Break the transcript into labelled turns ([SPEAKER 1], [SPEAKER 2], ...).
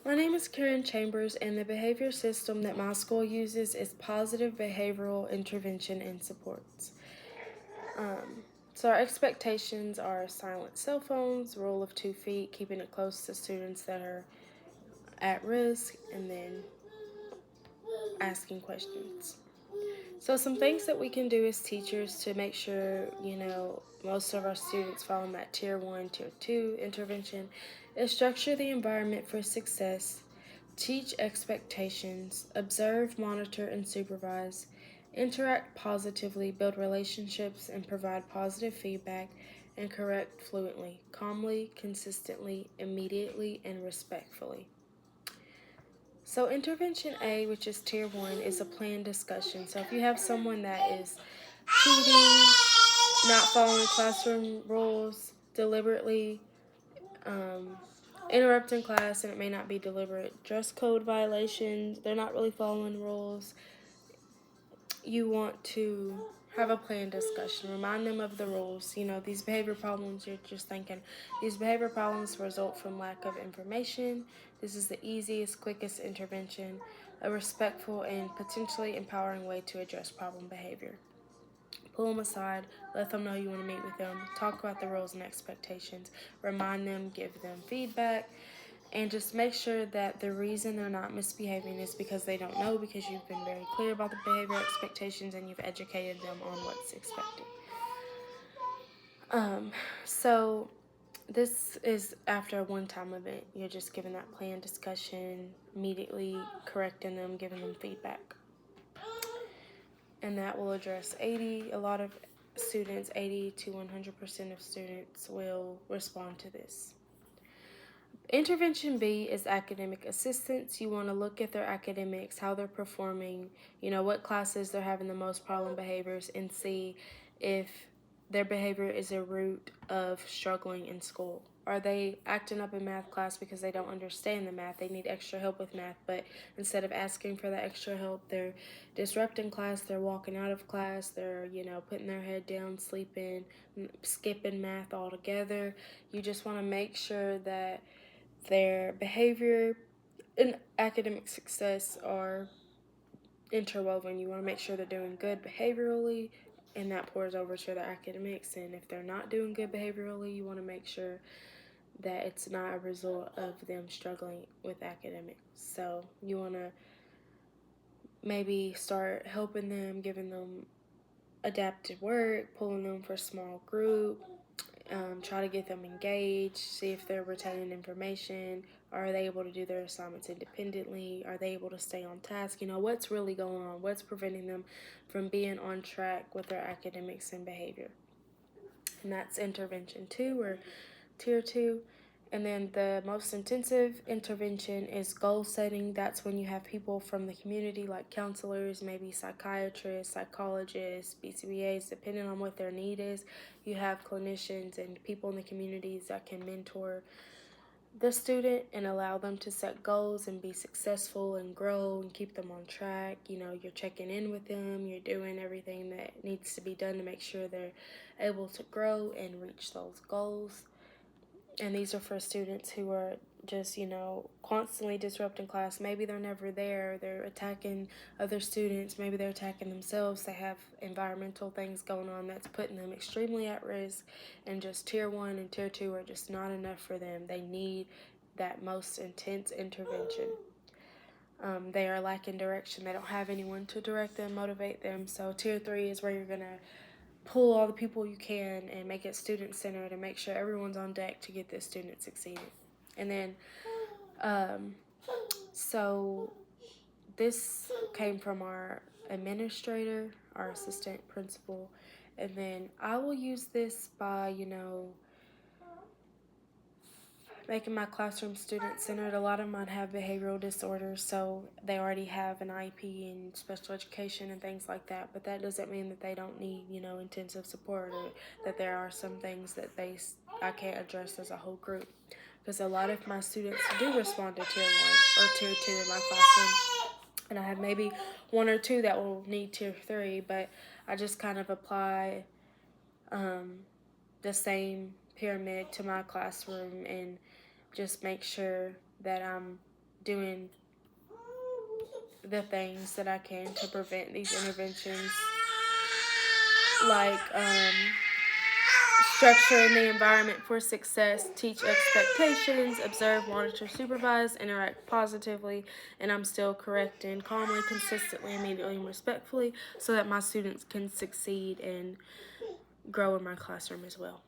[SPEAKER 1] My name is Karen Chambers, and the behavior system that my school uses is positive behavioral intervention and supports. So our expectations are silent cell phones, rule of 2 feet, keeping it close to students that are at risk, and then asking questions. So some things that we can do as teachers to make sure, most of our students fall in that tier 1, tier 2 intervention is structure the environment for success, teach expectations, observe, monitor, and supervise, interact positively, build relationships, and provide positive feedback, and correct fluently, calmly, consistently, immediately, and respectfully. So, intervention A, which is tier 1, is a planned discussion. So, if you have someone that is cheating, not following classroom rules, deliberately interrupting class, and it may not be deliberate, dress code violations, they're not really following rules, you want to have a planned discussion. Remind them of the rules. These behavior problems, you're just thinking, these behavior problems result from lack of information. This is the easiest, quickest intervention, a respectful and potentially empowering way to address problem behavior. Pull them aside, let them know you want to meet with them, talk about the rules and expectations, remind them, give them feedback, and just make sure that the reason they're not misbehaving is because they don't know, because you've been very clear about the behavior expectations and you've educated them on what's expected. So this is after a one-time event. You're just giving that planned discussion, immediately correcting them, giving them feedback. And that will address a lot of students, 80 to 100% of students will respond to this. Intervention B is academic assistance. You want to look at their academics, how they're performing, what classes they're having the most problem behaviors, and see if their behavior is a root of struggling in school. Are they acting up in math class because they don't understand the math? They need extra help with math, but instead of asking for the extra help, they're disrupting class, they're walking out of class, they're, putting their head down, sleeping, skipping math altogether. You just want to make sure that their behavior and academic success are interwoven. You want to make sure they're doing good behaviorally, and that pours over to their academics. And if they're not doing good behaviorally, you want to make sure that it's not a result of them struggling with academics. So you want to maybe start helping them, giving them adapted work, pulling them for a small group, try to get them engaged, see if they're retaining information. Are they able to do their assignments independently? Are they able to stay on task? What's really going on? What's preventing them from being on track with their academics and behavior? And that's intervention 2 or tier 2. And then the most intensive intervention is goal setting. That's when you have people from the community like counselors, maybe psychiatrists, psychologists, BCBAs, depending on what their need is. You have clinicians and people in the communities that can mentor the student and allow them to set goals and be successful and grow and keep them on track. You're checking in with them, you're doing everything that needs to be done to make sure they're able to grow and reach those goals. And these are for students who are just, constantly disrupting class. Maybe they're never there. They're attacking other students. Maybe they're attacking themselves. They have environmental things going on that's putting them extremely at risk. And just tier 1 and tier 2 are just not enough for them. They need that most intense intervention. They are lacking direction. They don't have anyone to direct them, motivate them. So tier 3 is where you're going to pull all the people you can and make it student-centered and make sure everyone's on deck to get this student succeeding. And then, so this came from our administrator, our assistant principal, and then I will use this by, making my classroom student-centered. A lot of mine have behavioral disorders, so they already have an IEP and special education and things like that, but that doesn't mean that they don't need, intensive support, or that there are some things that I can't address as a whole group, because a lot of my students do respond to tier 1 or tier 2 in my classroom, and I have maybe 1 or 2 that will need tier 3, but I just kind of apply the same pyramid to my classroom and just make sure that I'm doing the things that I can to prevent these interventions, like structuring the environment for success, teach expectations, observe, monitor, supervise, interact positively, and I'm still correcting calmly, consistently, immediately, and respectfully so that my students can succeed and grow in my classroom as well.